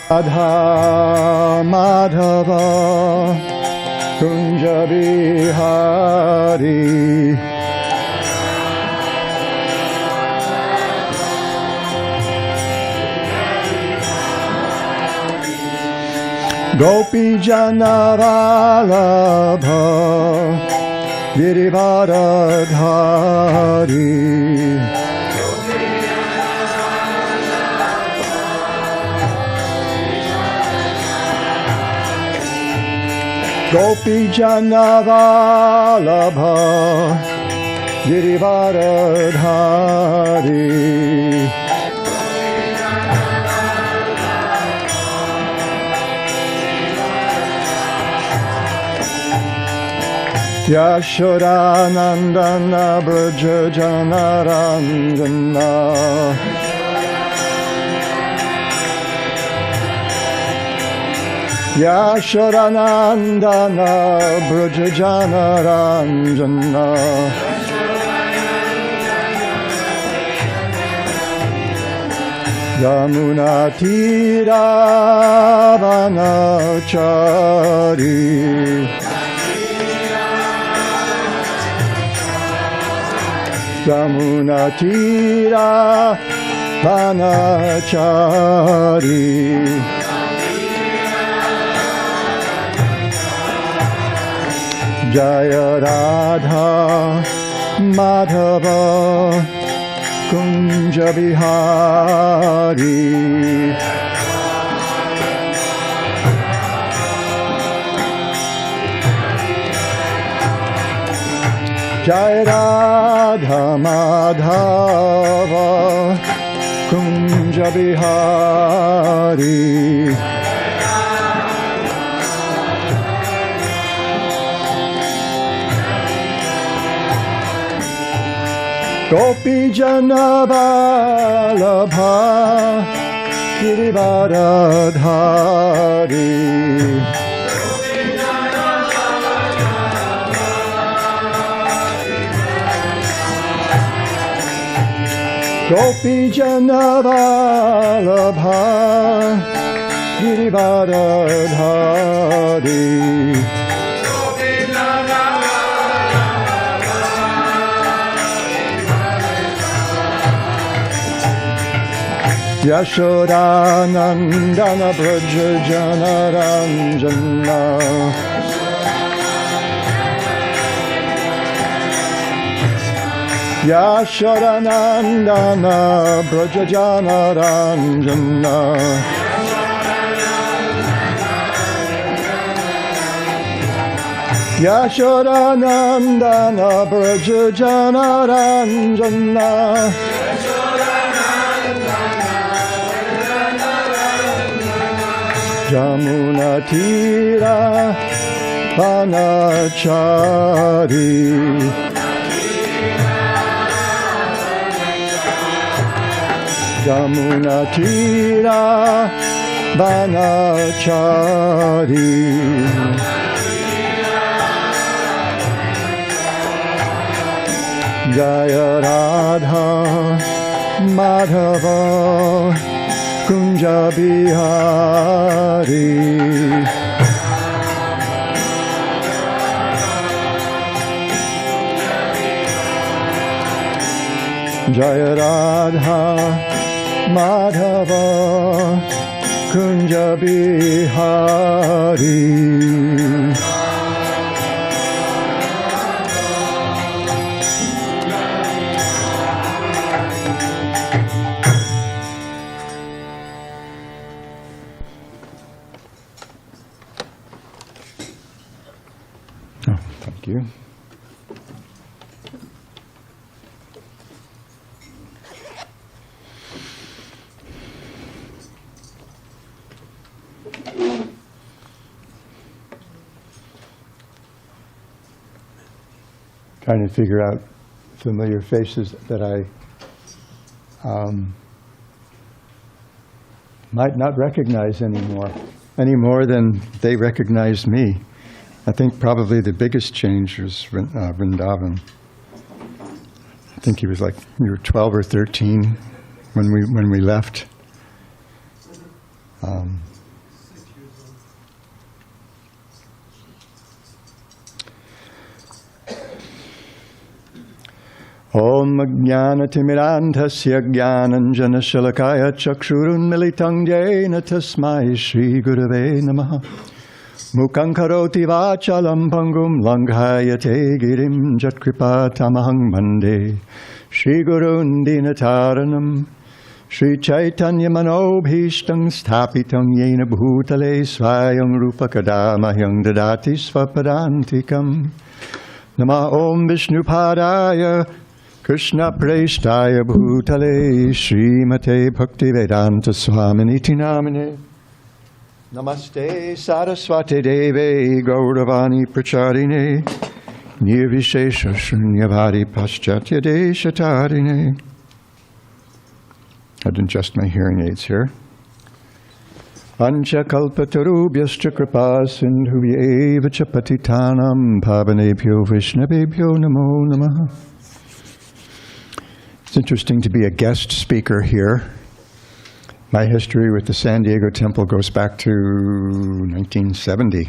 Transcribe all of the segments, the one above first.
Radha Madhava Kunja Bihari Gopi Jana Vallabha Girivardhari Gopi Jana Vallabha Girivardhari Yashodanandana Braja Janaranjana Yashodanandana Braja Janaranjana Yamuna Tira Vanachari Yamuna Tira Vanachari Jaya Radha Madhava Kunja Bihari Jai Radha Madhava Kunja Bihari Gopi Jana Vallabha Girivardhari Gopi Jana Vallabha Girivardhari Yashodanandana Braja Janaranjana Yashodanandana Braja Janaranjana Yashodanandana Braja Janaranjana Jamuna Tira Vanachari Jamuna Tira Vanachari Jaya Radha Madhava Kunja Bihari Jaya Radha Madhava Kunja Bihari Thank you. Trying to figure out familiar faces that I might not recognize anymore, any more than they recognized me. I think probably the biggest change was Vrindavan. I think he was like, we were 12 or 13 when we left. Om Jnanatimirandhasya Jnananjanashalakaya Chakshurunmilitam Jena Tasmai Shri Gurave Namaha. Mukhaṁ karoti vachalam pangum langhayate girim jatkripa tamahang mande. Shri Gurun Dinataranam. Shri Chaitanya Manobhishtam Sthapitam Yena Bhutale Svayam Rupa Kadamahyam Dadati Svapadantikam. Nama Om Vishnupadaya Krishna Preshtaya Bhutale Srimate Bhakti Vedanta Swaminiti Namine. Namaste Saraswati Deve Gauravani Pracharine Nirvishesha Shunyavadi Paschatya Deshatarine. I'd adjust my hearing aids here. Ancha kalpatarubhyascha kripa sindhuvya cha patitanam pavanebhyo vishnavebhyo namo namaha. It's interesting to be a guest speaker here. My history with the San Diego Temple goes back to 1970.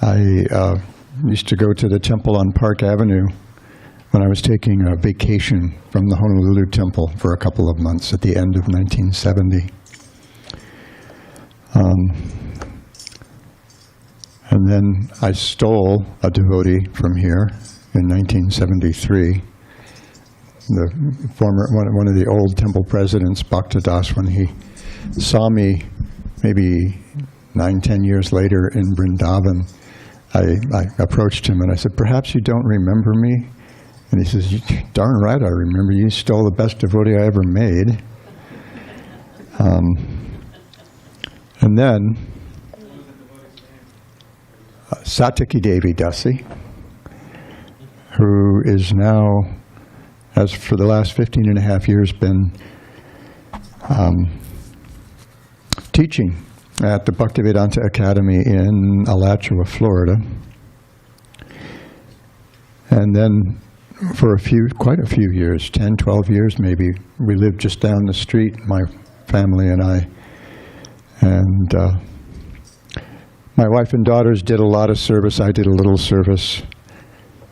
I used to go to the temple on Park Avenue when I was taking a vacation from the Honolulu Temple for a couple of months at the end of 1970. And then I stole a devotee from here in 1973. The former, one of the old temple presidents, Bhaktidas, when he saw me maybe 9-10 years later in Vrindavan, I approached him and I said, "Perhaps you don't remember me?" And he says, "Darn right I remember. You stole the best devotee I ever made." And then Sataki Devi Dasi, who is now, has for the last 15 and a half years been teaching at the Bhaktivedanta Academy in Alachua, Florida. And then for quite a few years, 10, 12 years maybe, we lived just down the street, my family and I. And my wife and daughters did a lot of service. I did a little service.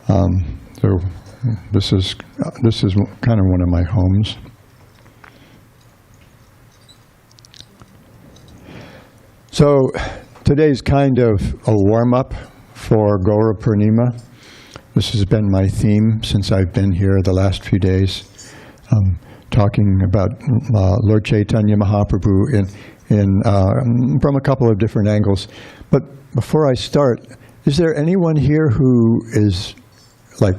So this is kind of one of my homes. So today's kind of a warm-up for Gaura Purnima. This has been my theme since I've been here the last few days, talking about Lord Chaitanya Mahaprabhu from a couple of different angles. But before I start, is there anyone here who is like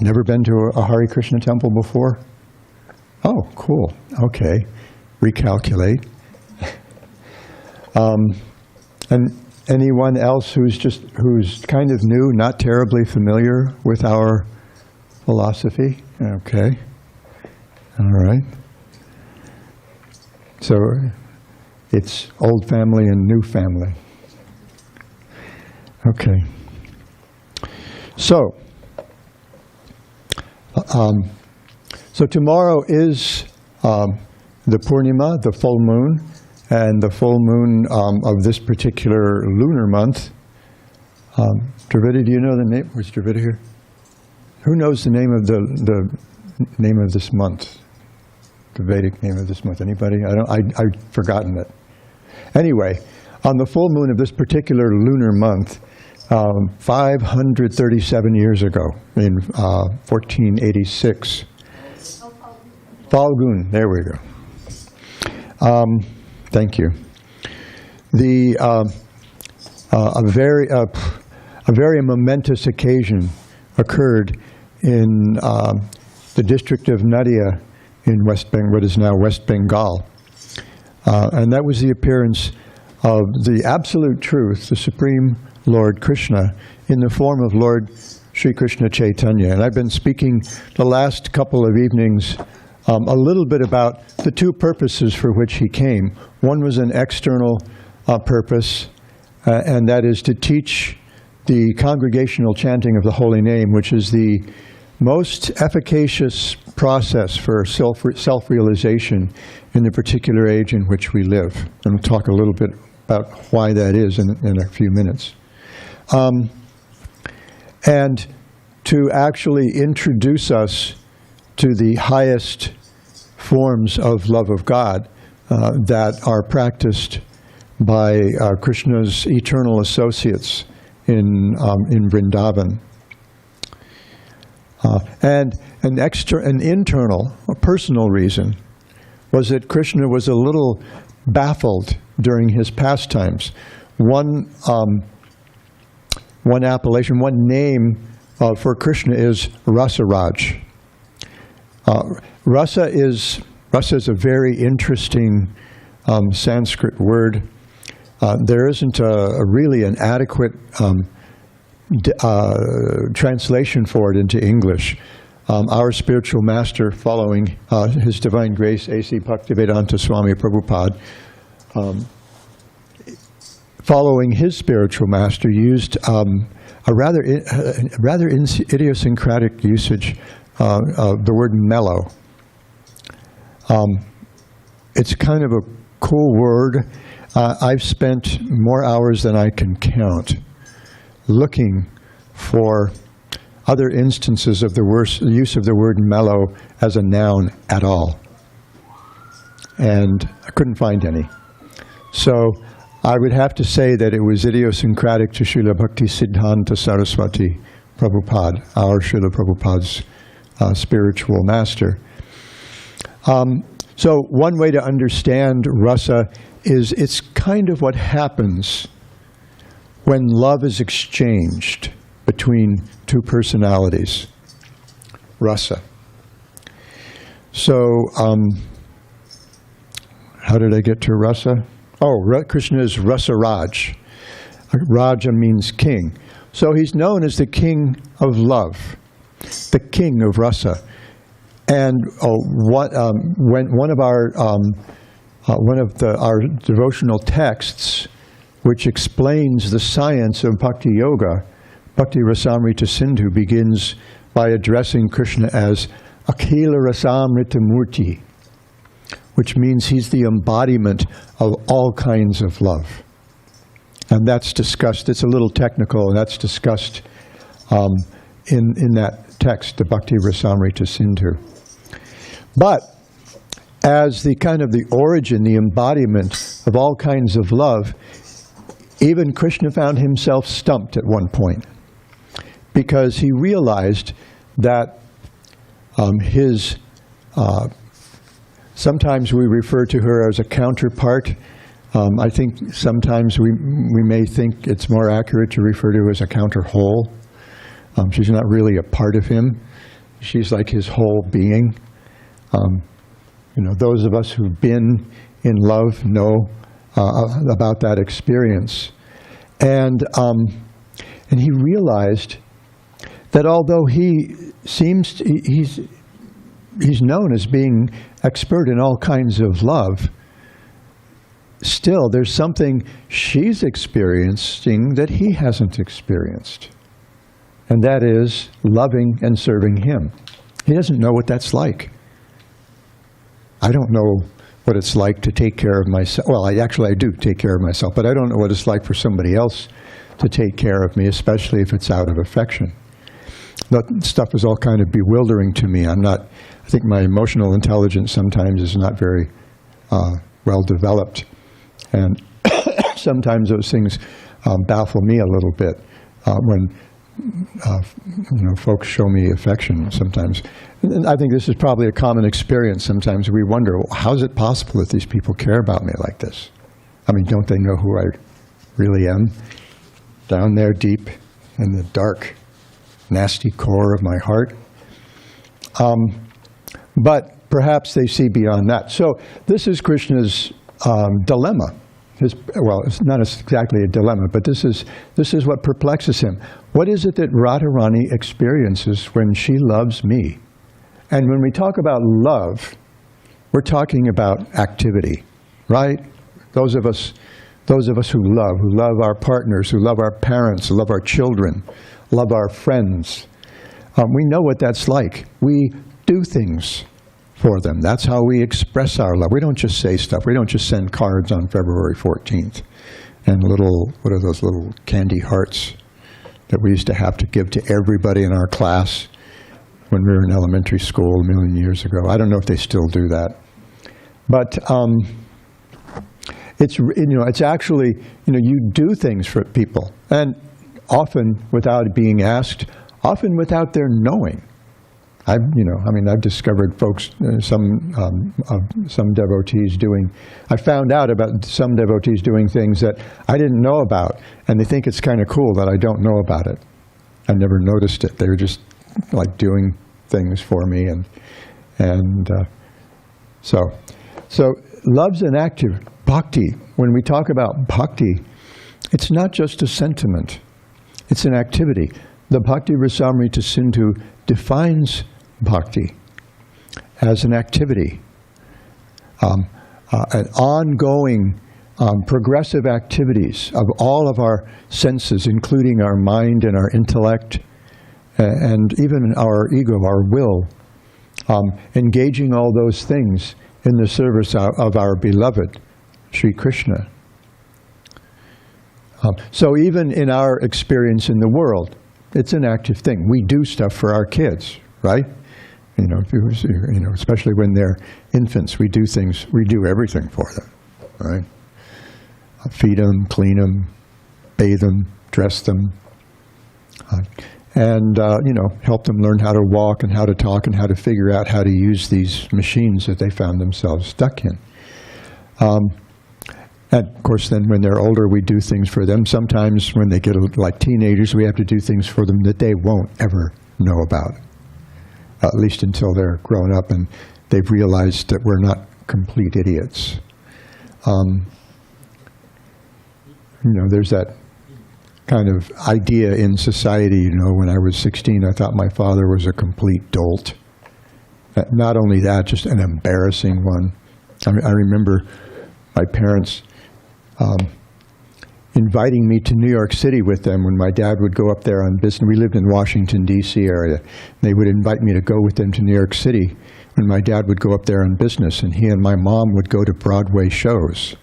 never been to a Hare Krishna temple before? Oh, cool. Okay. Recalculate. And anyone else who's kind of new, not terribly familiar with our philosophy? Okay. All right. So it's old family and new family. Okay. So tomorrow is the Purnima, the full moon, and the full moon of this particular lunar month. Dravida, do you know the name? Where's Dravida here? Who knows the name of the name of this month? The Vedic name of this month? Anybody? I've forgotten it. Anyway, on the full moon of this particular lunar month, 537 years ago, in 1486. Falgun, there we go. Thank you. A very momentous occasion occurred in the district of Nadia in what is now West Bengal. And that was the appearance of the absolute truth, the Supreme Lord Krishna, in the form of Lord Sri Krishna Chaitanya. And I've been speaking the last couple of evenings a little bit about the two purposes for which he came. One was an external purpose, and that is to teach the congregational chanting of the holy name, which is the most efficacious process for self-realization in the particular age in which we live. And we'll talk a little bit about why that is in a few minutes. and to actually introduce us to the highest forms of love of God that are practiced by Krishna's eternal associates in Vrindavan. And an internal, a personal reason was that Krishna was a little baffled during his pastimes. One appellation, one name for Krishna is Rasaraj. Rasa is a very interesting Sanskrit word. There isn't really an adequate translation for it into English. Our spiritual master, following His Divine Grace, A.C. Bhaktivedanta Swami Prabhupada, following his spiritual master, used a rather idiosyncratic usage of the word mellow. It's kind of a cool word. I've spent more hours than I can count looking for other instances of the use of the word mellow as a noun at all. And I couldn't find any. So I would have to say that it was idiosyncratic to Srila Bhakti Siddhanta Saraswati Prabhupada, our Srila Prabhupada's spiritual master. So one way to understand rasa is it's kind of what happens when love is exchanged between two personalities. Rasa. So, how did I get to rasa? Oh, Krishna is Rasaraj. Raja means king. So he's known as the king of love, the king of rasa. And when one of our devotional texts, which explains the science of Bhakti Yoga, Bhakti Rasamrita Sindhu, begins by addressing Krishna as Akhila Rasamrita Murti, which means he's the embodiment of all kinds of love. And that's discussed, it's a little technical, and that's discussed in that text, the Bhakti Rasamrita Sindhu. But as the kind of the origin, the embodiment of all kinds of love, even Krishna found himself stumped at one point, because he realized that sometimes we refer to her as a counterpart. I think sometimes we may think it's more accurate to refer to her as a counter whole. She's not really a part of him. She's like his whole being. Those of us who've been in love know about that experience. And he realized that although he's known as being expert in all kinds of love, still there's something she's experiencing that he hasn't experienced. And that is loving and serving him. He doesn't know what that's like. I don't know what it's like to take care of myself. Well, I do take care of myself, but I don't know what it's like for somebody else to take care of me, especially if it's out of affection. That stuff is all kind of bewildering to me. I think my emotional intelligence sometimes is not very well developed. And sometimes those things baffle me a little bit when folks show me affection sometimes. And I think this is probably a common experience. Sometimes we wonder, how is it possible that these people care about me like this? I mean, don't they know who I really am? Down there deep in the dark, nasty core of my heart. But perhaps they see beyond that. So this is Krishna's dilemma. It's not exactly a dilemma, but this is what perplexes him. What is it that Radharani experiences when she loves me? And when we talk about love, we're talking about activity, right? Those of us who love our partners, who love our parents, who love our children, love our friends, we know what that's like. We do things for them. That's how we express our love. We don't just say stuff. We don't just send cards on February 14th and what are those little candy hearts that we used to have to give to everybody in our class when we were in elementary school a million years ago. I don't know if they still do that. But it's actually, you do things for people, and often without being asked, often without their knowing. I've discovered folks, some devotees I found out about some devotees doing things that I didn't know about, and they think it's kind of cool that I don't know about it. I never noticed it. They were just like doing things for me, so love's an active bhakti. When we talk about bhakti, it's not just a sentiment; it's an activity. The Bhakti Rasamrita Sindhu defines bhakti as an activity, an ongoing, progressive activities of all of our senses, including our mind and our intellect, and even our ego, our will, engaging all those things in the service of our beloved, Sri Krishna. So even in our experience in the world, it's an active thing. We do stuff for our kids, right? Especially when they're infants, we do everything for them, right? Feed them, clean them, bathe them, dress them, and help them learn how to walk and how to talk and how to figure out how to use these machines that they found themselves stuck in. And of course, then when they're older, we do things for them. Sometimes when they get like teenagers, we have to do things for them that they won't ever know about, at least until they're grown up and they've realized that we're not complete idiots. There's that kind of idea in society, when I was 16, I thought my father was a complete dolt. Not only that, just an embarrassing one. I remember my parents inviting me to New York City with them when my dad would go up there on business. We lived in Washington, D.C. area. They would invite me to go with them to New York City when my dad would go up there on business, and he and my mom would go to Broadway shows.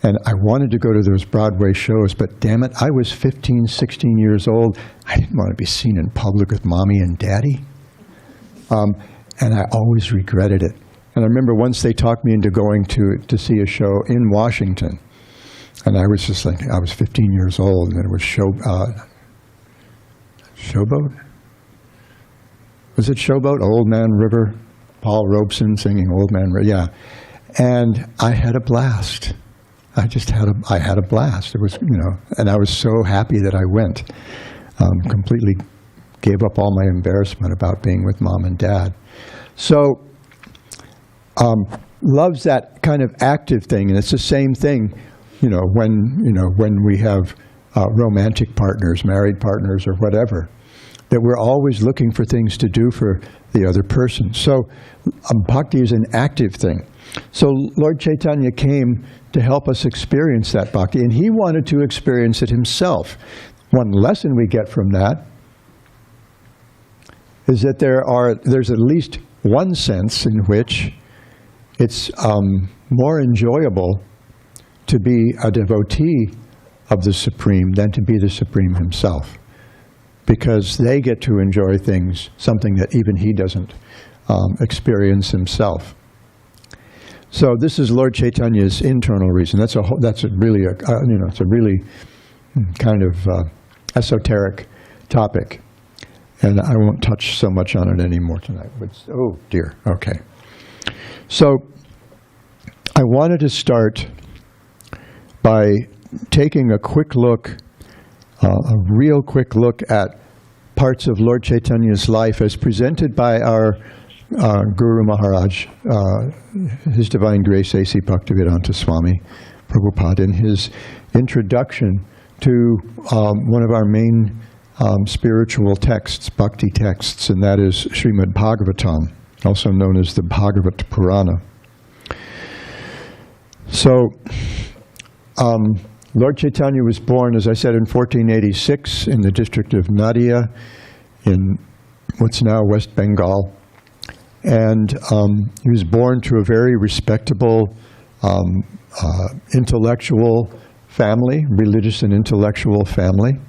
And I wanted to go to those Broadway shows, but damn it, I was 15, 16 years old. I didn't want to be seen in public with mommy and daddy. And I always regretted it. And I remember once they talked me into going to see a show in Washington. And I was just like, I was 15 years old, and it was Showboat? Was it Showboat? Old Man River? Paul Robeson singing Old Man River, yeah. And I had a blast. I had a blast. It was, and I was so happy that I went. Completely gave up all my embarrassment about being with mom and dad. So, love's that kind of active thing, and it's the same thing, when we have romantic partners, married partners, or whatever, that we're always looking for things to do for the other person. So, bhakti is an active thing. So Lord Chaitanya came to help us experience that bhakti, and he wanted to experience it himself. One lesson we get from that is that there's at least one sense in which it's more enjoyable to be a devotee of the Supreme than to be the Supreme himself, because they get to enjoy things, something that even he doesn't experience himself. So this is Lord Chaitanya's internal reason. It's a really kind of esoteric topic, and I won't touch so much on it anymore tonight. But, oh dear, okay. So I wanted to start by taking a quick look, a real quick look at parts of Lord Chaitanya's life as presented by our Guru Maharaj, His Divine Grace A.C. Bhaktivedanta Swami Prabhupada, in his introduction to one of our main spiritual texts, bhakti texts, and that is Srimad Bhagavatam, also known as the Bhagavad Purana. So, Lord Chaitanya was born, as I said, in 1486 in the district of Nadia in what's now West Bengal. And he was born to a very respectable intellectual family, religious and intellectual family.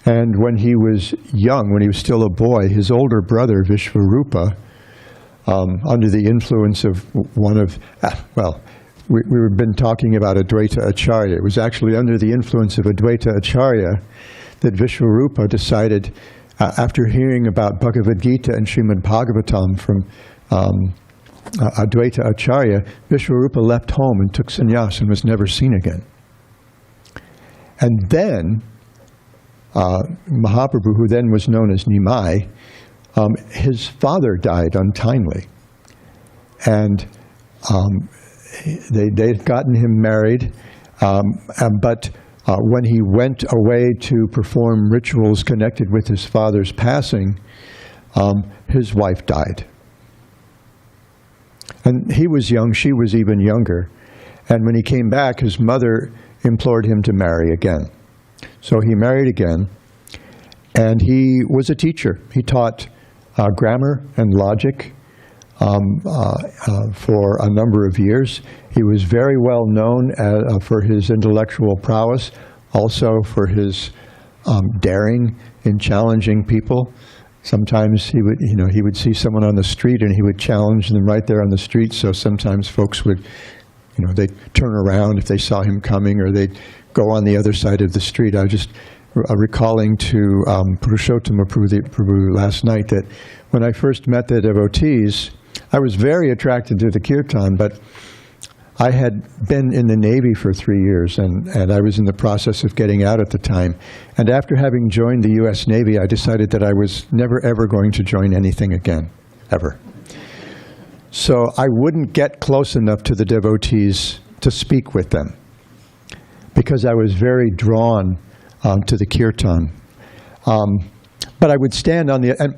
And when he was young, when he was still a boy, his older brother, Vishvarupa, under the influence of one of, we've been talking about Advaita Acharya. It was actually under the influence of Advaita Acharya that Vishvarupa decided, after hearing about Bhagavad Gita and Srimad Bhagavatam from Advaita Acharya, Vishvarupa left home and took sannyas and was never seen again. And then, Mahaprabhu, who then was known as Nimai, his father died untimely. And they'd gotten him married, but when he went away to perform rituals connected with his father's passing, his wife died. And he was young, she was even younger. And when he came back, his mother implored him to marry again. So he married again, and he was a teacher. He taught grammar and logic for a number of years. He was very well known for his intellectual prowess, also for his daring in challenging people. Sometimes he would see someone on the street and he would challenge them right there on the street. So sometimes folks would, they'd turn around if they saw him coming, or they'd go on the other side of the street. I was just recalling to Purushottam Prabhu last night that when I first met the devotees, I was very attracted to the kirtan, but I had been in the Navy for 3 years, and I was in the process of getting out at the time. And after having joined the U.S. Navy, I decided that I was never, ever going to join anything again, ever. So I wouldn't get close enough to the devotees to speak with them, because I was very drawn to the kirtan. But I would stand on the, and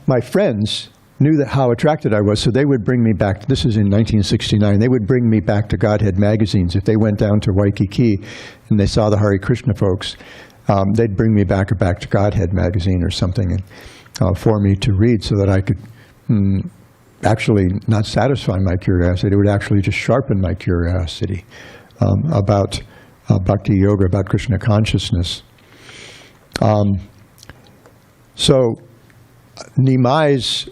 my friends knew how attracted I was, so they would bring me back. This is in 1969. They would bring me back to Godhead magazines. If they went down to Waikiki and they saw the Hare Krishna folks, they'd bring me back to Godhead magazine or something for me to read, so that I could actually not satisfy my curiosity. It would actually just sharpen my curiosity about Bhakti Yoga, about Krishna consciousness. So Nimai's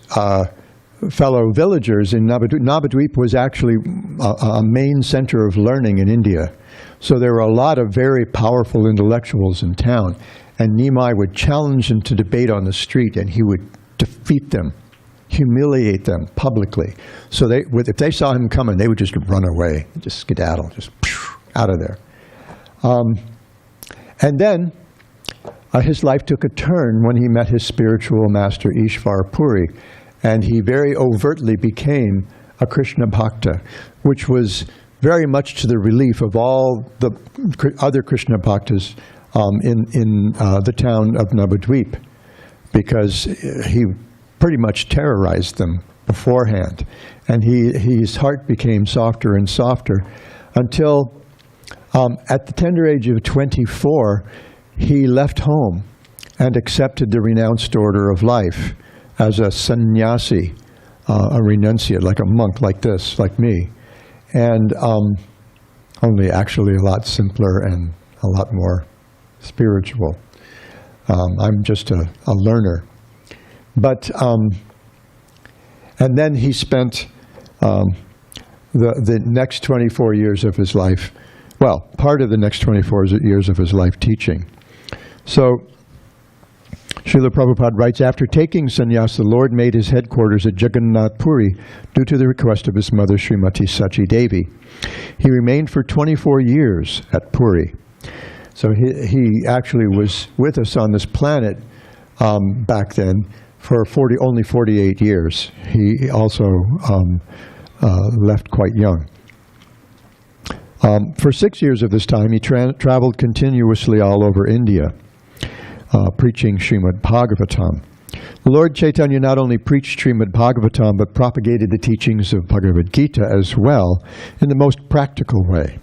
fellow villagers in Navadvip was actually a main center of learning in India. So there were a lot of very powerful intellectuals in town, and Nimai would challenge them to debate on the street, and he would defeat them, humiliate them publicly. So if they saw him coming, they would just run away, just skedaddle, just out of there. And then his life took a turn when he met his spiritual master Ishvar Puri, and he very overtly became a Krishna Bhakta, which was very much to the relief of all the other Krishna Bhaktas in the town of Navadvip, because he pretty much terrorized them beforehand. And his heart became softer and softer until at the tender age of 24, he left home and accepted the renounced order of life as a sannyasi, a renunciate, like a monk like this, like me. And only actually a lot simpler and a lot more spiritual. I'm just a learner. But, and then he spent the next 24 years of his life, well, part of the next 24 years of his life teaching. So, Srila Prabhupada writes, after taking sannyas, the Lord made his headquarters at Jagannath Puri due to the request of his mother, Srimati Sachi Devi. He remained for 24 years at Puri. So he actually was with us on this planet back then for only 48 years. He also left quite young. For 6 years of this time, he traveled continuously all over India, preaching Srimad Bhagavatam. Lord Chaitanya not only preached Srimad Bhagavatam, but propagated the teachings of Bhagavad Gita as well in the most practical way.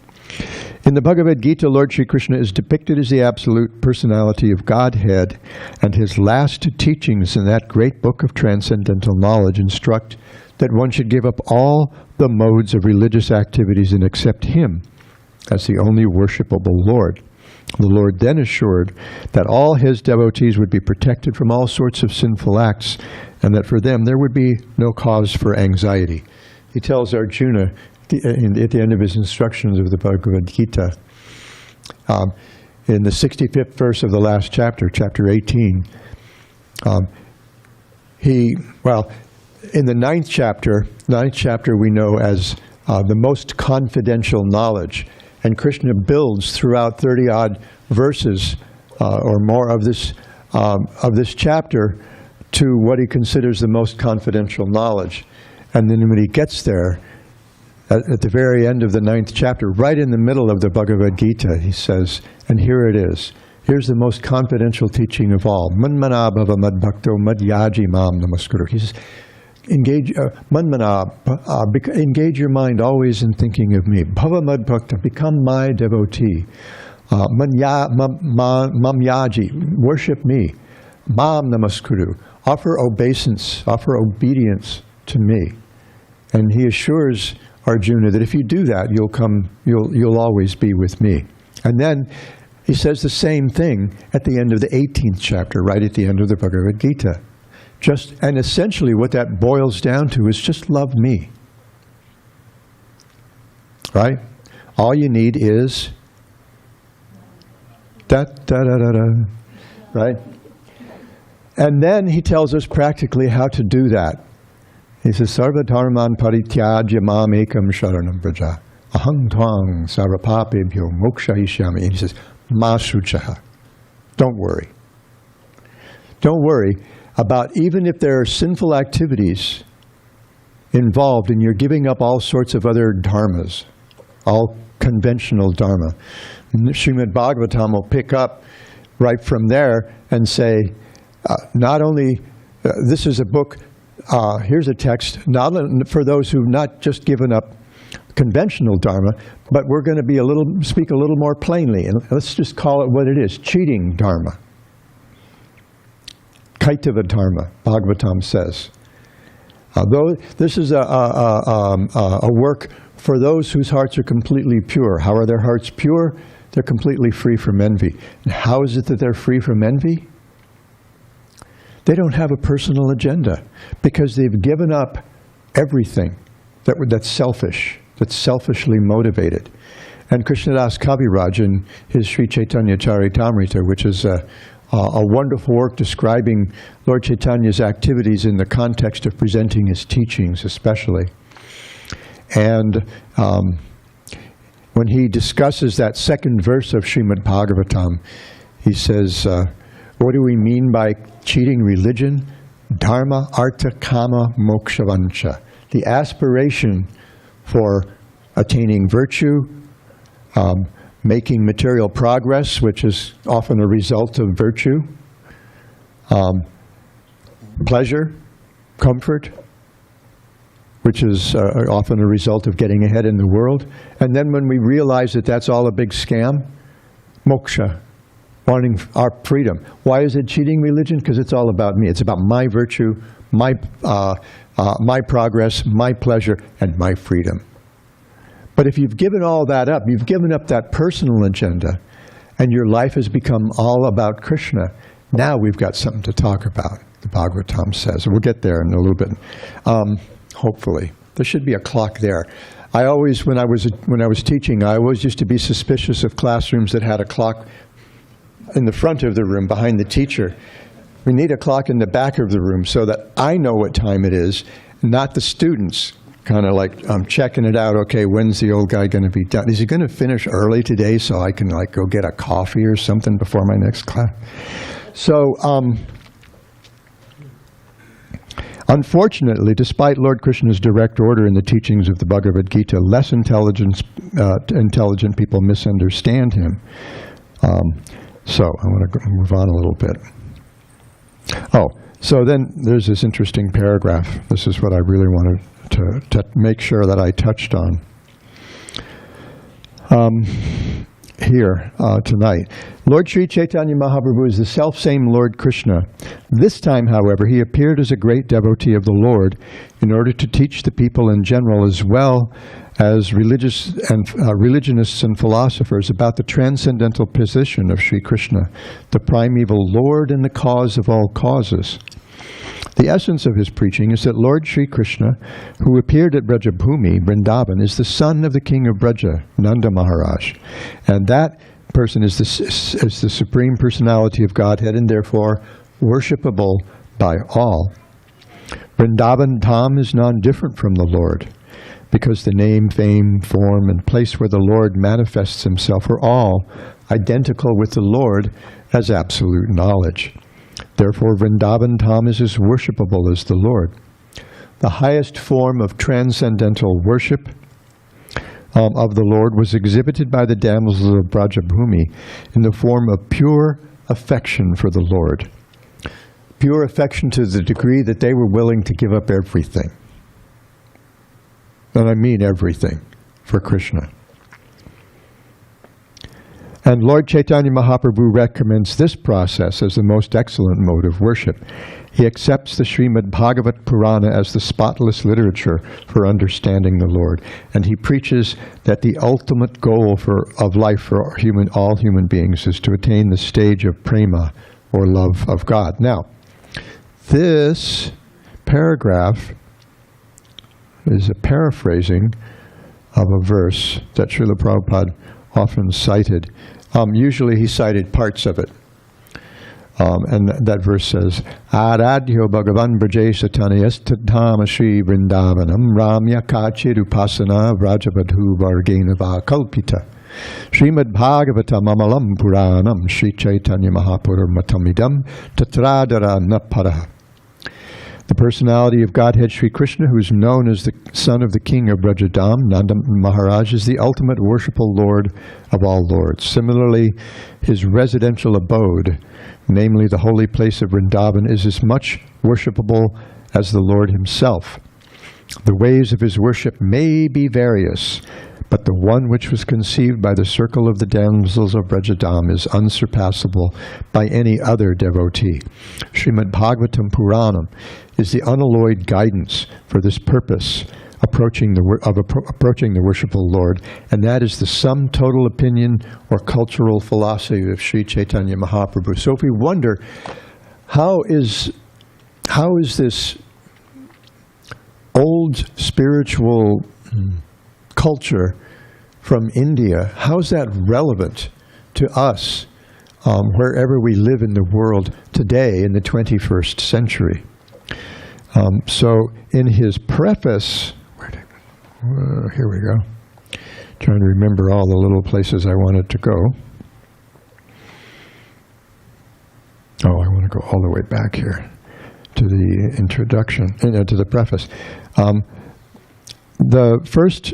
In the Bhagavad Gita, Lord Sri Krishna is depicted as the absolute personality of Godhead, and his last teachings in that great book of transcendental knowledge instruct that one should give up all the modes of religious activities and accept him as the only worshipable Lord. The Lord then assured that all his devotees would be protected from all sorts of sinful acts, and that for them there would be no cause for anxiety. He tells Arjuna at the end of his instructions of the Bhagavad Gita, in the 65th verse of the last chapter, chapter 18, in the ninth chapter we know as the most confidential knowledge. And Krishna builds throughout 30-odd verses or more of this chapter to what he considers the most confidential knowledge. And then when he gets there, at the very end of the ninth chapter, right in the middle of the Bhagavad Gita, he says, and here it is. Here's the most confidential teaching of all. Manmana bhava madbhakto madhyaji mam namaskuru. He says, engage your mind always in thinking of me. Bhava madbhakta, become my devotee. Mamyaji, worship me. Mam namaskuru, offer obeisance, offer obedience to me. And he assures Arjuna that if you do that, you'll always be with me. And then he says the same thing at the end of the 18th chapter, right at the end of the Bhagavad Gita. And essentially what that boils down to is just love me. Right? All you need is da-da-da-da-da. Right? And then he tells us practically how to do that. He says, Sarva dharman parityajya mam ekam sharanam vraja. Aham tvang sarvapapebhyo mokshayishyami. And he says, ma shuchaha. Don't worry. Don't worry about even if there are sinful activities involved and you're giving up all sorts of other dharmas, all conventional dharma. Srimad Bhagavatam will pick up right from there and say, not only, this is a book, here's a text, not for those who've not just given up conventional dharma, but we're going to speak a little more plainly, and let's just call it what it is, cheating dharma. Kaitava dharma, Bhagavatam says. Though this is a work for those whose hearts are completely pure. How are their hearts pure? They're completely free from envy. And how is it that they're free from envy? They don't have a personal agenda because they've given up everything that's selfish, that's selfishly motivated. And Krishnadas Kaviraj in his Sri Chaitanya Charitamrita, which is a wonderful work describing Lord Chaitanya's activities in the context of presenting his teachings especially. And when he discusses that second verse of Srimad Bhagavatam, he says, what do we mean by cheating religion? Dharma, artha, kama, moksha, vancha. The aspiration for attaining virtue, making material progress, which is often a result of virtue, pleasure, comfort, which is often a result of getting ahead in the world. And then when we realize that that's all a big scam, moksha, wanting our freedom. Why is it cheating religion? Because it's all about me. It's about my virtue, my progress, my pleasure, and my freedom. But if you've given all that up, you've given up that personal agenda, and your life has become all about Krishna, now we've got something to talk about, the Bhagavatam says. We'll get there in a little bit, hopefully. There should be a clock there. I always, when I was teaching, I always used to be suspicious of classrooms that had a clock in the front of the room, behind the teacher. We need a clock in the back of the room so that I know what time it is, not the students. Kind of like, I'm checking it out, okay, when's the old guy going to be done? Is he going to finish early today so I can like go get a coffee or something before my next class? So, unfortunately, despite Lord Krishna's direct order in the teachings of the Bhagavad Gita, less intelligent people misunderstand him. So I want to move on a little bit. Oh, so then there's this interesting paragraph. This is what I really wanted to make sure that I touched on. here tonight. Lord Sri Chaitanya Mahaprabhu is the self-same Lord Krishna. This time, however, he appeared as a great devotee of the Lord in order to teach the people in general, as well as religionists and philosophers, about the transcendental position of Sri Krishna, the primeval Lord and the cause of all causes. The essence of his preaching is that Lord Sri Krishna, who appeared at Brajabhumi, Vrindavan, is the son of the king of Braja, Nanda Maharaj. And that person is the Supreme Personality of Godhead and therefore worshipable by all. Vrindavan Dham is non-different from the Lord, because the name, fame, form, and place where the Lord manifests himself are all identical with the Lord as absolute knowledge. Therefore, Vrindavan Dham is as worshipable as the Lord. The highest form of transcendental worship of the Lord was exhibited by the damsels of Brajabhumi in the form of pure affection for the Lord. Pure affection to the degree that they were willing to give up everything. And I mean everything for Krishna. And Lord Chaitanya Mahaprabhu recommends this process as the most excellent mode of worship. He accepts the Srimad Bhagavat Purana as the spotless literature for understanding the Lord. And he preaches that the ultimate goal of life for all human beings is to attain the stage of prema, or love of God. Now, this paragraph is a paraphrasing of a verse that Srila Prabhupada often cited. Usually he cited parts of it. And that verse says, Aradhyo Bhagavan Brajesha Tanayastadhama Shri Vrindavanam Ramya Kachirupasana Vrajabadhu Vargenava Kalpita Srimad Bhagavatam Amalam Puranam Shri Chaitanya Mahapurumatamidam Tatradara Naparaha. The personality of Godhead Sri Krishna, who is known as the son of the king of Brajadam, Nanda Maharaj, is the ultimate worshipful Lord of all lords. Similarly, his residential abode, namely the holy place of Vrindavan, is as much worshipable as the Lord himself. The ways of his worship may be various, but the one which was conceived by the circle of the damsels of Brajadam is unsurpassable by any other devotee. Srimad Bhagavatam Puranam is the unalloyed guidance for this purpose, approaching the worshipful Lord, and that is the sum total opinion or cultural philosophy of Sri Chaitanya Mahaprabhu. So if we wonder, how is this old spiritual culture from India, how is that relevant to us wherever we live in the world today in the 21st century? So in his preface, here we go, trying to remember all the little places I wanted to go. Oh, I want to go all the way back here to the introduction, to the preface. The first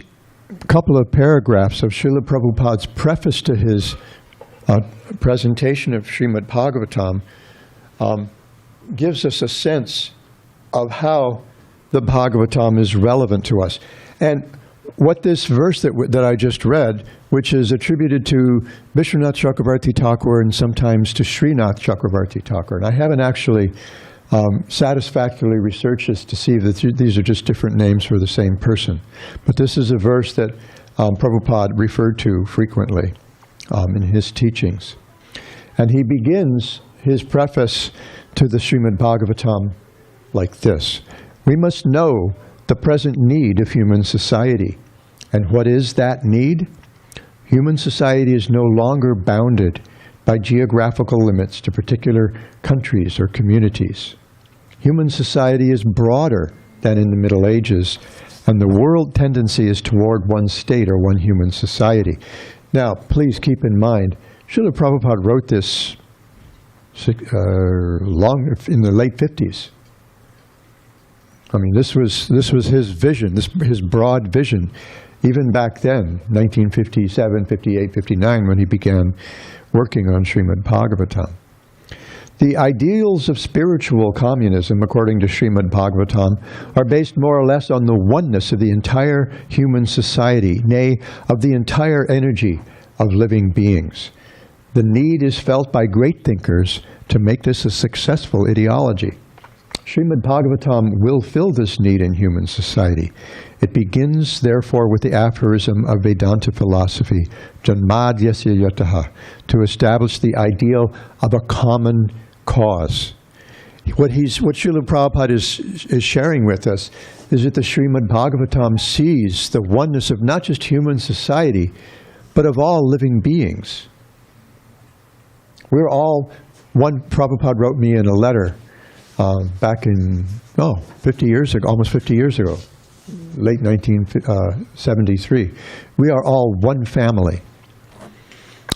couple of paragraphs of Srila Prabhupada's preface to his presentation of Srimad Bhagavatam gives us a sense of how the Bhagavatam is relevant to us. And what this verse that I just read, which is attributed to Vishwanath Chakravarti Thakur and sometimes to Srinath Chakravarti Thakur, and I haven't actually satisfactorily researched this to see that these are just different names for the same person. But this is a verse that Prabhupada referred to frequently in his teachings. And he begins his preface to the Srimad Bhagavatam like this: we must know the present need of human society. And what is that need? Human society is no longer bounded by geographical limits to particular countries or communities. Human society is broader than in the Middle Ages, and the world tendency is toward one state or one human society. Now, please keep in mind, Srila Prabhupada wrote this in the late 50s. I mean, this was his vision, his broad vision, even back then, 1957, 58, 59, when he began working on Srimad Bhagavatam. The ideals of spiritual communism, according to Srimad Bhagavatam, are based more or less on the oneness of the entire human society, nay, of the entire energy of living beings. The need is felt by great thinkers to make this a successful ideology. Srimad Bhagavatam will fill this need in human society. It begins, therefore, with the aphorism of Vedanta philosophy, Janmad Yasya Yataha, to establish the ideal of a common cause. What Srila Prabhupada is sharing with us is that the Srimad Bhagavatam sees the oneness of not just human society, but of all living beings. We're all, Prabhupada wrote me in a letter back in, 50 years ago, almost 50 years ago, late 1973. We are all one family.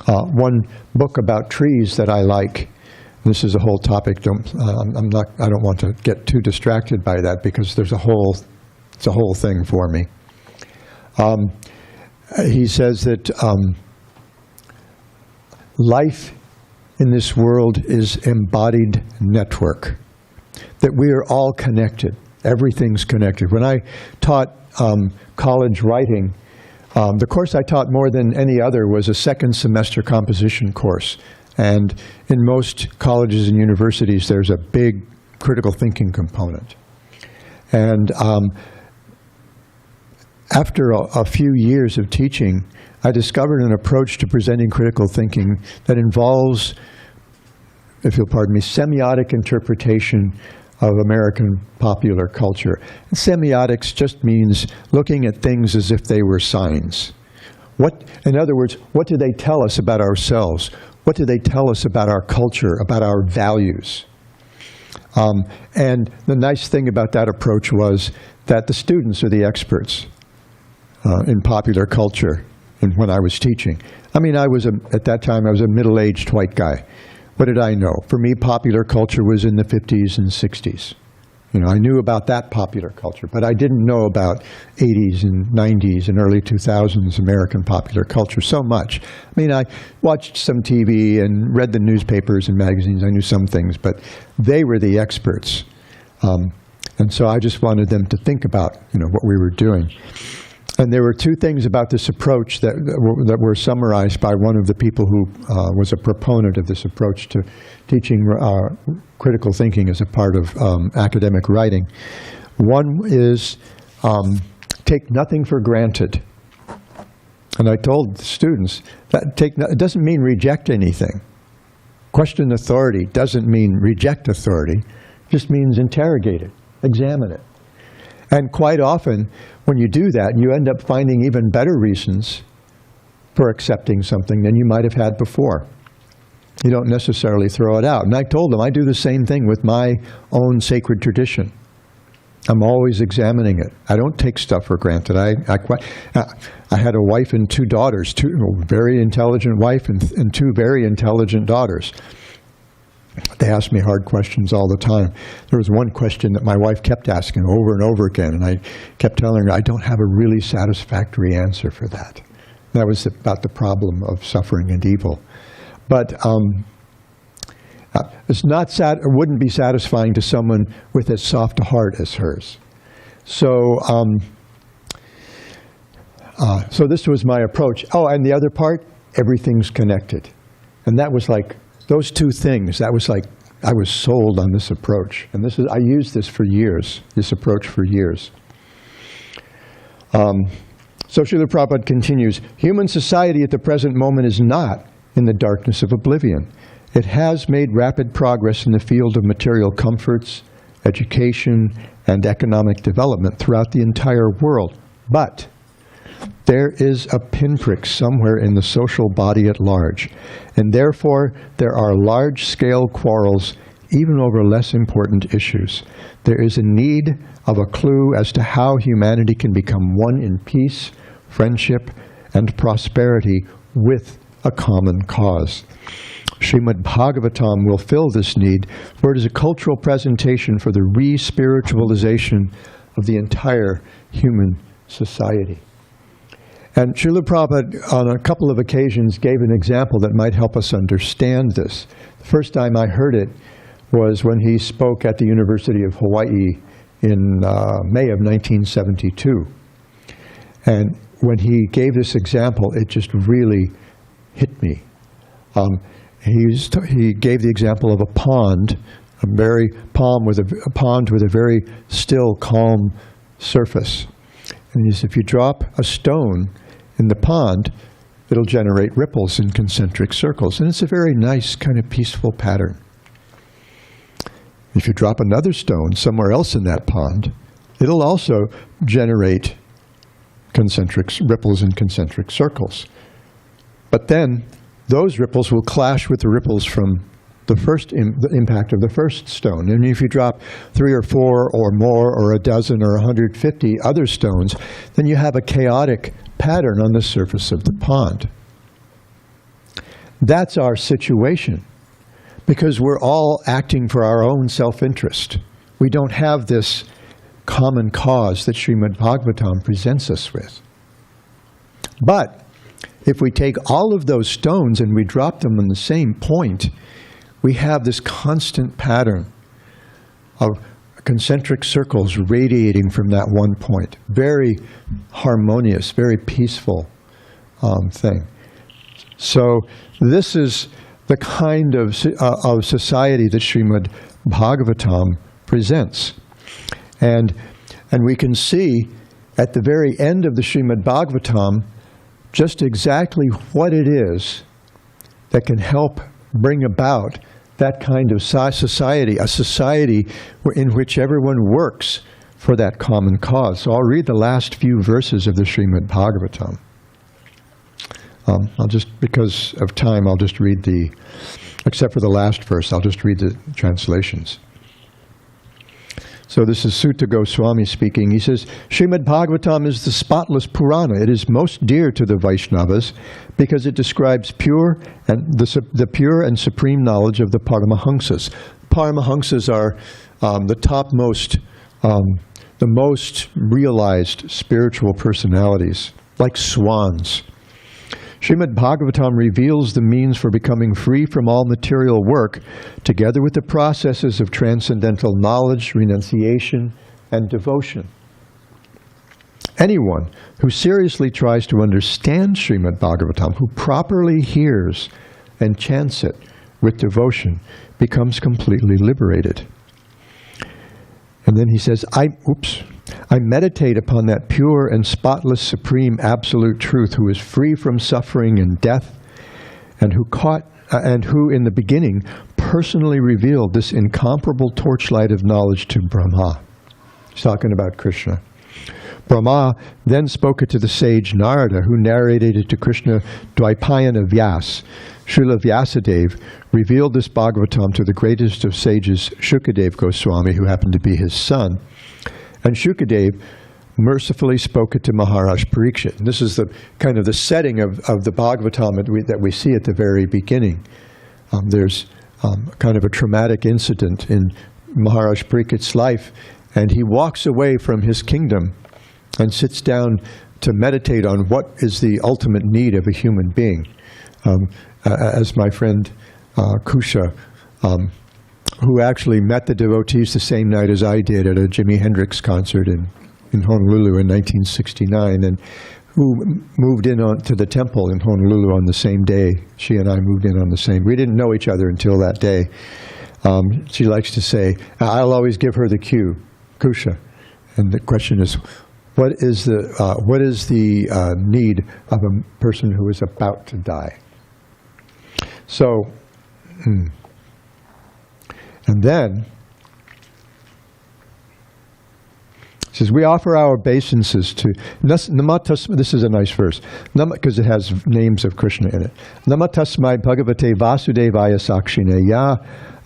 One book about trees that I like, this is a whole topic, I don't want to get too distracted by that because it's a whole thing for me. He says that life in this world is embodied network, that we are all connected. Everything's connected. When I taught college writing, the course I taught more than any other was a second semester composition course. And in most colleges and universities, there's a big critical thinking component. And after a few years of teaching, I discovered an approach to presenting critical thinking that involves, if you'll pardon me, semiotic interpretation of American popular culture. And semiotics just means looking at things as if they were signs. In other words, what do they tell us about ourselves? What do they tell us about our culture, about our values? And the nice thing about that approach was that the students are the experts in popular culture and when I was teaching. I mean, at that time, I was a middle-aged white guy. What did I know? For me, popular culture was in the 50s and 60s. I knew about that popular culture, but I didn't know about 80s and 90s and early 2000s American popular culture so much. I mean, I watched some TV and read the newspapers and magazines. I knew some things, but they were the experts. And so I just wanted them to think about, what we were doing. And there were two things about this approach that were summarized by one of the people who was a proponent of this approach to teaching critical thinking as a part of academic writing. One is take nothing for granted. And I told the students that it doesn't mean reject anything. Question authority doesn't mean reject authority. It just means interrogate it, examine it. And quite often, when you do that, you end up finding even better reasons for accepting something than you might have had before. You don't necessarily throw it out. And I told them I do the same thing with my own sacred tradition. I'm always examining it. I don't take stuff for granted. I had a wife and two daughters, a very intelligent wife and two very intelligent daughters. They asked me hard questions all the time. There was one question that my wife kept asking over and over again, and I kept telling her, I don't have a really satisfactory answer for that. That was about the problem of suffering and evil. But it wouldn't be satisfying to someone with as soft a heart as hers. So this was my approach. Oh, and the other part, everything's connected. And that was like, those two things, that was like, I was sold on this approach. And I used this for years, this approach for years. So Srila Prabhupada continues, human society at the present moment is not in the darkness of oblivion. It has made rapid progress in the field of material comforts, education, and economic development throughout the entire world. But there is a pinprick somewhere in the social body at large, and therefore there are large-scale quarrels even over less important issues. There is a need of a clue as to how humanity can become one in peace, friendship, and prosperity with a common cause. Srimad Bhagavatam will fill this need, for it is a cultural presentation for the re-spiritualization of the entire human society. And Srila Prabhupada, on a couple of occasions, gave an example that might help us understand this. The first time I heard it was when he spoke at the University of Hawaii in May of 1972. And when he gave this example, it just really hit me. He gave the example of a pond, a pond with a very still, calm surface. And he said, if you drop a stone in the pond, it'll generate ripples in concentric circles. And it's a very nice, kind of peaceful pattern. If you drop another stone somewhere else in that pond, it'll also generate ripples in concentric circles. But then those ripples will clash with the ripples from the impact of the first stone. And if you drop 3 or 4 or more or a dozen or 150 other stones, then you have a chaotic pattern on the surface of the pond. That's our situation, because we're all acting for our own self-interest. We don't have this common cause that Srimad Bhagavatam presents us with. But if we take all of those stones and we drop them on the same point, we have this constant pattern of concentric circles radiating from that one point. Very harmonious, very peaceful thing. So this is the kind of society that Srimad Bhagavatam presents. And we can see at the very end of the Srimad Bhagavatam just exactly what it is that can help bring about that kind of society, a society in which everyone works for that common cause. So I'll read the last few verses of the Srimad Bhagavatam. Because of time, I'll just read except for the last verse, I'll just read the translations. So this is Sutta Goswami speaking. He says, Srimad Bhagavatam is the spotless Purana. It is most dear to the Vaishnavas because it describes pure and the pure and supreme knowledge of the Paramahamsas. Paramahamsas are the topmost, the most realized spiritual personalities, like swans. Srimad Bhagavatam reveals the means for becoming free from all material work, together with the processes of transcendental knowledge, renunciation, and devotion. Anyone who seriously tries to understand Srimad Bhagavatam, who properly hears and chants it with devotion, becomes completely liberated. And then he says, I meditate upon that pure and spotless supreme absolute truth who is free from suffering and death, and who in the beginning personally revealed this incomparable torchlight of knowledge to Brahma. He's talking about Krishna. Brahma then spoke it to the sage Narada, who narrated it to Krishna Dvaipayana Vyas. Srila Vyasadeva revealed this Bhagavatam to the greatest of sages, Shukadev Goswami, who happened to be his son. And Shukadev mercifully spoke it to Maharaj Parikshit. And this is the kind of the setting of the Bhagavatam that we see at the very beginning. There's kind of a traumatic incident in Maharaj Parikshit's life, and he walks away from his kingdom and sits down to meditate on what is the ultimate need of a human being. As my friend Kusha, who actually met the devotees the same night as I did at a Jimi Hendrix concert in Honolulu in 1969, and who moved in to the temple in Honolulu on the same day. She and I moved in on the same. We didn't know each other until that day. She likes to say, I'll always give her the cue, Kusha. And the question is, what is the need of a person who is about to die? So, and then, it says, we offer our obeisances to, this is a nice verse, because it has names of Krishna in it. Namatasmai bhagavate vasudevaya sakshine ya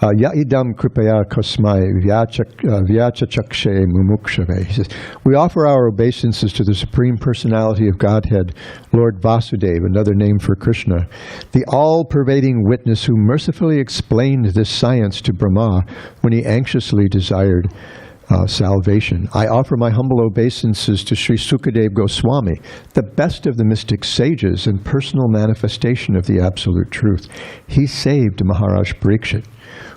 idam kripaya kosmai vyachachakshe mumukshave. He says, we offer our obeisances to the Supreme Personality of Godhead, Lord Vasudeva, another name for Krishna, the all-pervading witness who mercifully explained this science to Brahma when he anxiously desired salvation. I offer my humble obeisances to Sri Sukadeva Goswami, the best of the mystic sages and personal manifestation of the Absolute Truth. He saved Maharaj Parikshit,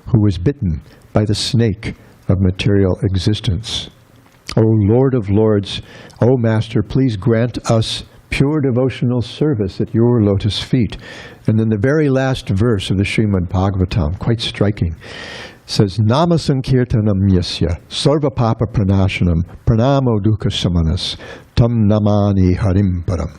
who was bitten by the snake of material existence. O Lord of Lords, O Master, please grant us pure devotional service at your lotus feet. And then the very last verse of the Srimad Bhagavatam, quite striking, says, Nama Sankirtanam Yasya Sarva Papa Pranashanam Pranamo Dukkha Samanas Tam Namani Harim Param.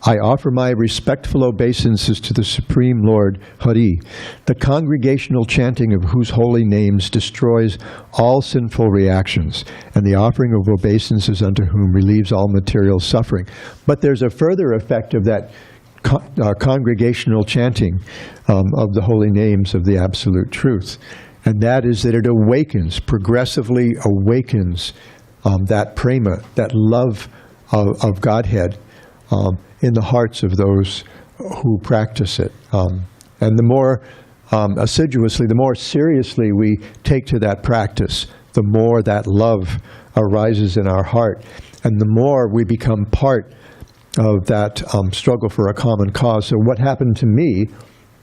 I offer my respectful obeisances to the Supreme Lord, Hari, the congregational chanting of whose holy names destroys all sinful reactions, and the offering of obeisances unto whom relieves all material suffering. But there's a further effect of that congregational chanting of the holy names of the Absolute Truth, and that is that it awakens, progressively awakens that prema, that love of Godhead, in the hearts of those who practice it. And the more assiduously, the more seriously we take to that practice, the more that love arises in our heart, and the more we become part of that struggle for a common cause. So what happened to me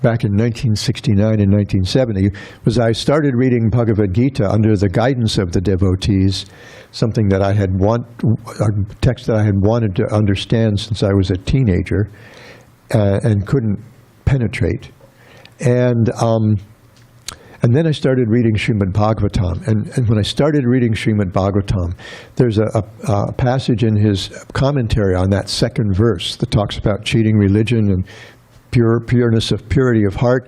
back in 1969 and 1970 was I started reading Bhagavad Gita under the guidance of the devotees, something that I had a text that I had wanted to understand since I was a teenager and couldn't penetrate. And then I started reading Srimad Bhagavatam. And when I started reading Srimad Bhagavatam, there's a passage in his commentary on that second verse that talks about cheating religion and pureness of purity of heart,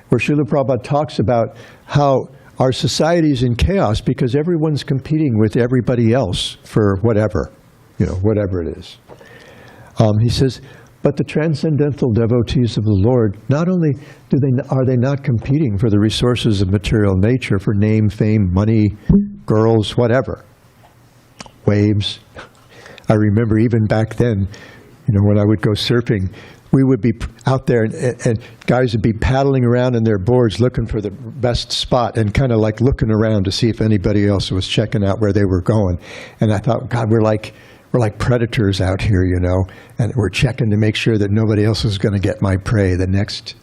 where Srila Prabhupada talks about how our society is in chaos because everyone's competing with everybody else for whatever, whatever it is. He says, but the transcendental devotees of the Lord, not only are they not competing for the resources of material nature, for name, fame, money, girls, whatever, waves. I remember even back then, when I would go surfing, we would be out there and guys would be paddling around in their boards looking for the best spot and kind of like looking around to see if anybody else was checking out where they were going. And I thought, God, we're like predators out here, and we're checking to make sure that nobody else is going to get my prey, the next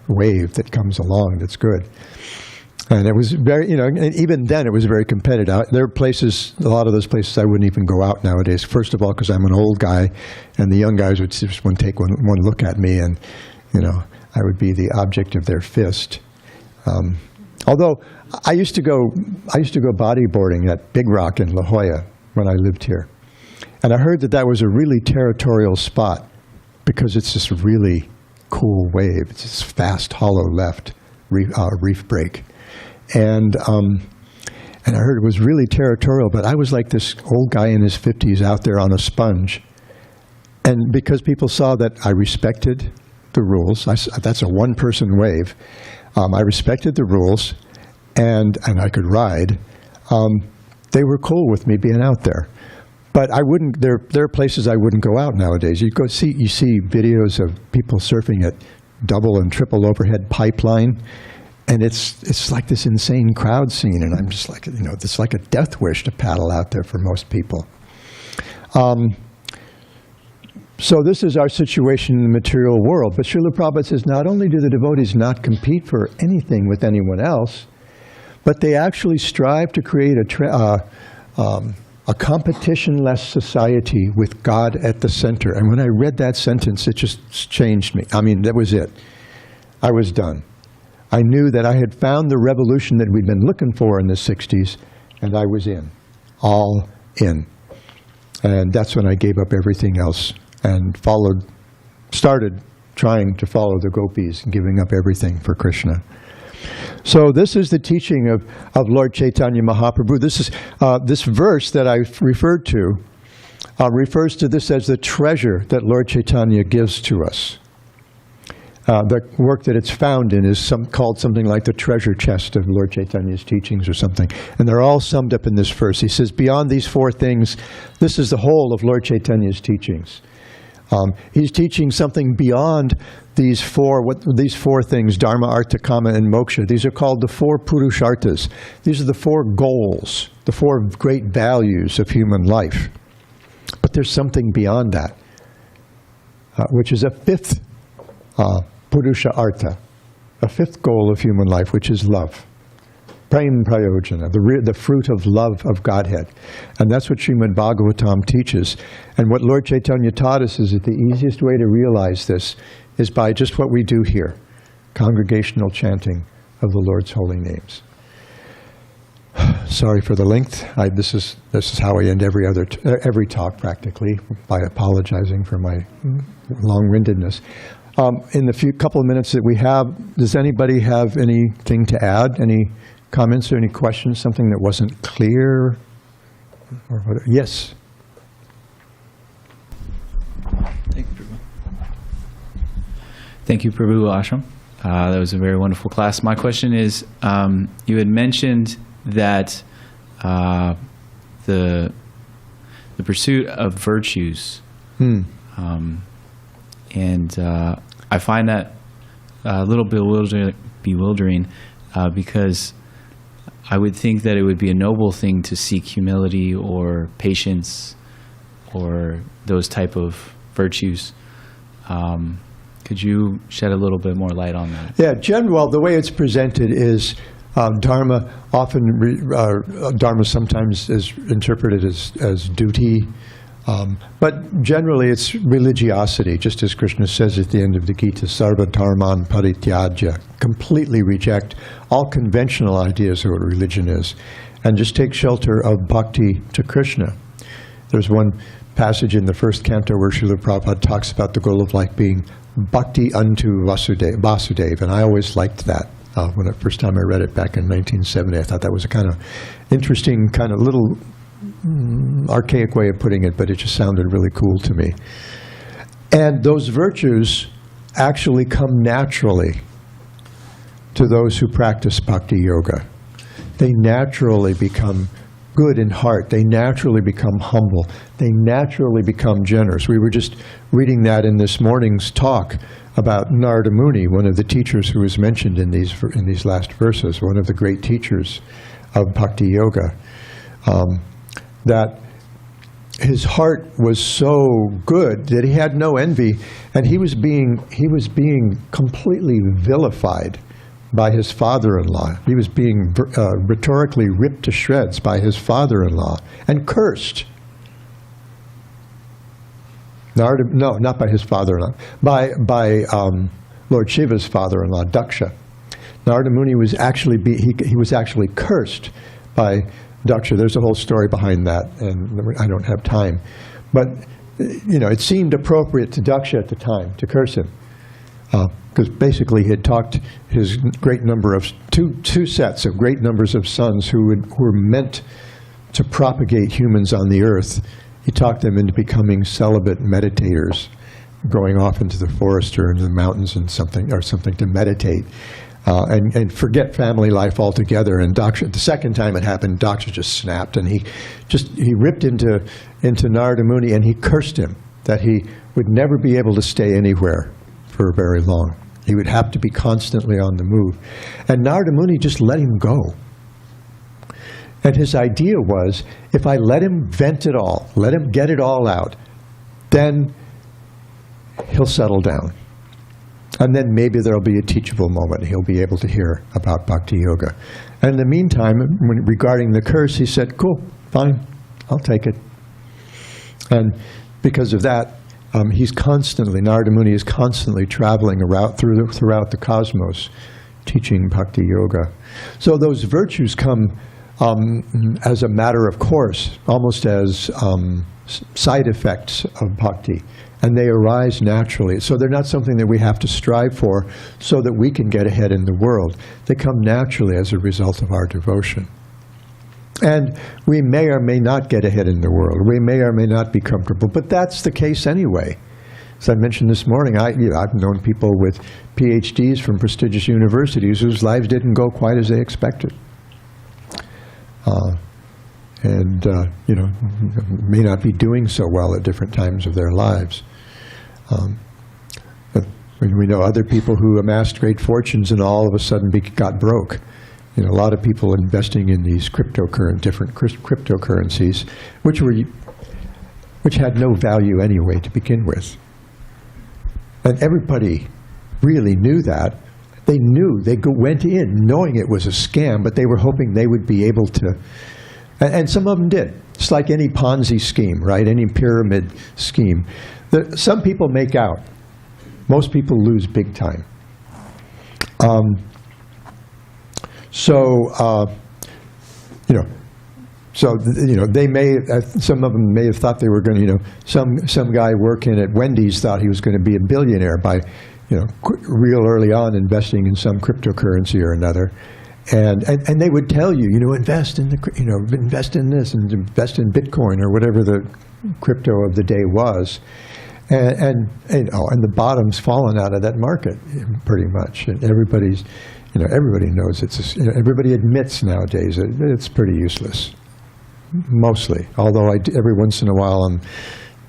wave that comes along that's good. And it was very, and even then it was very competitive. There are places, a lot of those places I wouldn't even go out nowadays. First of all, because I'm an old guy, and the young guys would just want to take one look at me, and, I would be the object of their fist. Although I used to go bodyboarding at Big Rock in La Jolla when I lived here. And I heard that was a really territorial spot because it's this really cool wave. It's this fast, hollow left reef break. And I heard it was really territorial, but I was like this old guy in his 50s out there on a sponge. And because people saw that I respected the rules, that's a one-person wave, I respected the rules, and I could ride, they were cool with me being out there. But I wouldn't, there are places I wouldn't go out nowadays. You see videos of people surfing at double and triple overhead pipeline, and it's like this insane crowd scene, and I'm just like, it's like a death wish to paddle out there for most people. So this is our situation in the material world. But Srila Prabhupada says not only do the devotees not compete for anything with anyone else, but they actually strive to create a competition-less society with God at the center. And when I read that sentence, it just changed me. I mean, that was it. I was done. I knew that I had found the revolution that we'd been looking for in the 60s, and I was in, all in. And that's when I gave up everything else and started trying to follow the gopis and giving up everything for Krishna. So this is the teaching of Lord Chaitanya Mahaprabhu. This verse that I referred to refers to this as the treasure that Lord Chaitanya gives to us. The work that it's found in is called something like the treasure chest of Lord Chaitanya's teachings or something. And they're all summed up in this verse. He says, beyond these four things, this is the whole of Lord Chaitanya's teachings. He's teaching something beyond these four things, Dharma, Artha, Kama, and Moksha. These are called the four Purusharthas. These are the four goals, the four great values of human life. But there's something beyond that, which is a fifth Purusha Artha, a fifth goal of human life, which is love. Prem Prayojana, the fruit of love of Godhead. And that's what Srimad Bhagavatam teaches. And what Lord Chaitanya taught us is that the easiest way to realize this is by just what we do here, congregational chanting of the Lord's holy names. Sorry for the length. This is how I end every talk practically, by apologizing for my long-windedness. In the couple of minutes that we have, does anybody have anything to add? Any comments or any questions? Something that wasn't clear? Or what? Yes. Thank you, Prabhu. Thank you, Prabhu Ashram. That was a very wonderful class. My question is, you had mentioned that the pursuit of virtues, and I find that a little bewildering because I would think that it would be a noble thing to seek humility or patience or those type of virtues. Could you shed a little bit more light on that? Yeah, well, the way it's presented is Dharma Dharma sometimes is interpreted as duty, but generally it's religiosity, just as Krishna says at the end of the Gita, Sarva Dharman Parityajya, completely reject all conventional ideas of what religion is, and just take shelter of bhakti to Krishna. There's one passage in the first canto where Srila Prabhupada talks about the goal of life being bhakti unto Vasudeva, and I always liked that. When the first time I read it back in 1970, I thought that was a kind of interesting, kind of little archaic way of putting it, but it just sounded really cool to me. And those virtues actually come naturally to those who practice bhakti yoga. They naturally become good in heart. They naturally become humble. They naturally become generous. We were just reading that in this morning's talk about Narada Muni, one of the teachers who was mentioned in these last verses, one of the great teachers of bhakti yoga, that his heart was so good that he had no envy, and he was being completely vilified by his father-in-law. He was being rhetorically ripped to shreds by his father-in-law and cursed. No, not by his father-in-law. By Lord Shiva's father-in-law, Daksha. Narada Muni was actually he was actually cursed by Daksha. There's a whole story behind that, and I don't have time. But it seemed appropriate to Daksha at the time to curse him, because basically he had talked his great number of two sets of great numbers of sons who were meant to propagate humans on the earth. He talked them into becoming celibate meditators, going off into the forest or into the mountains and something to meditate, and forget family life altogether. And Daksha, the second time it happened, Daksha just snapped, and he ripped into Narada Muni, and he cursed him that he would never be able to stay anywhere for very long. He would have to be constantly on the move. And Narada Muni just let him go. And his idea was, if I let him vent it all, let him get it all out, then he'll settle down. And then maybe there'll be a teachable moment. He'll be able to hear about bhakti yoga. And in the meantime, regarding the curse, he said, cool, fine, I'll take it. And because of that, Narada Muni is constantly traveling throughout the cosmos, teaching bhakti yoga. So those virtues come as a matter of course, almost as side effects of bhakti, and they arise naturally. So they're not something that we have to strive for so that we can get ahead in the world. They come naturally as a result of our devotion. And we may or may not get ahead in the world. We may or may not be comfortable, but that's the case anyway. As I mentioned this morning, I've known people with PhDs from prestigious universities whose lives didn't go quite as they expected. May not be doing so well at different times of their lives. But we know other people who amassed great fortunes and all of a sudden got broke. A lot of people investing in these different cryptocurrencies, which had no value anyway to begin with. And everybody really knew that, They knew, went in knowing it was a scam, but they were hoping they would be able to, and some of them did. It's like any Ponzi scheme, right? Any pyramid scheme. Some people make out. Most people lose big time. They may, some of them may have thought they were going to, some guy working at Wendy's thought he was going to be a billionaire by, real early on investing in some cryptocurrency or another. And they would tell you, invest in invest in this and invest in Bitcoin or whatever the crypto of the day was. And the bottom's fallen out of that market pretty much. And everybody knows everybody admits nowadays it's pretty useless, mostly. Although every once in a while on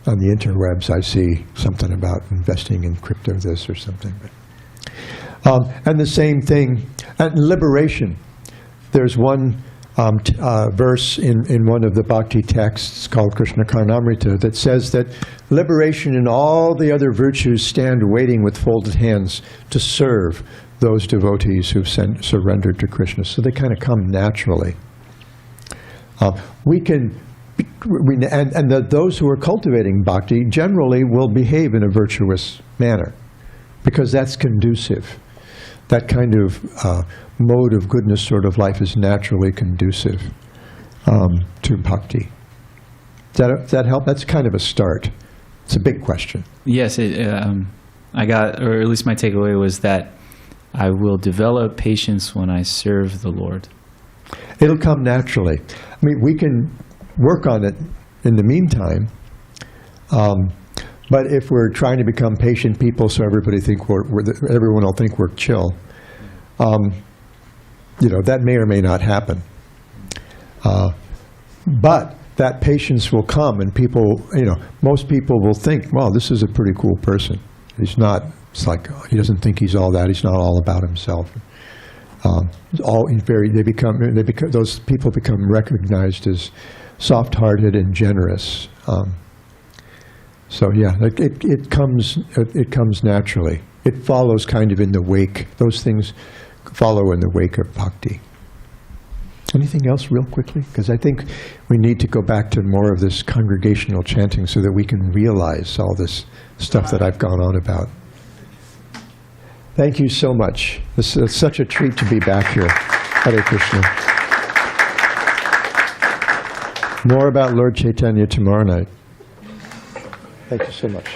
the interwebs I see something about investing in crypto this or something. And the same thing, at liberation. There's one verse in one of the Bhakti texts called Krishna Karnamrita that says that liberation and all the other virtues stand waiting with folded hands to serve those devotees who've surrendered to Krishna. So they kind of come naturally. Those who are cultivating bhakti generally will behave in a virtuous manner because that's conducive. That kind of mode of goodness sort of life is naturally conducive to bhakti. Does that help? That's kind of a start. It's a big question. Yes, I got, or at least my takeaway was that I will develop patience when I serve the Lord. It'll come naturally. I mean, we can work on it in the meantime, but if we're trying to become patient people so everybody think everyone will think we're chill, that may or may not happen. But that patience will come, and people, most people will think, well, this is a pretty cool person. He's not, it's like, he doesn't think he's all that. He's not all about himself. Those people become recognized as soft-hearted and generous. So yeah, it comes naturally. It follows kind of in the wake. Those things follow in the wake of bhakti. Anything else real quickly? Because I think we need to go back to more of this congregational chanting so that we can realize all this stuff that I've gone on about. Thank you so much. It's such a treat to be back here. Hare Krishna. More about Lord Chaitanya tomorrow night. Thank you so much.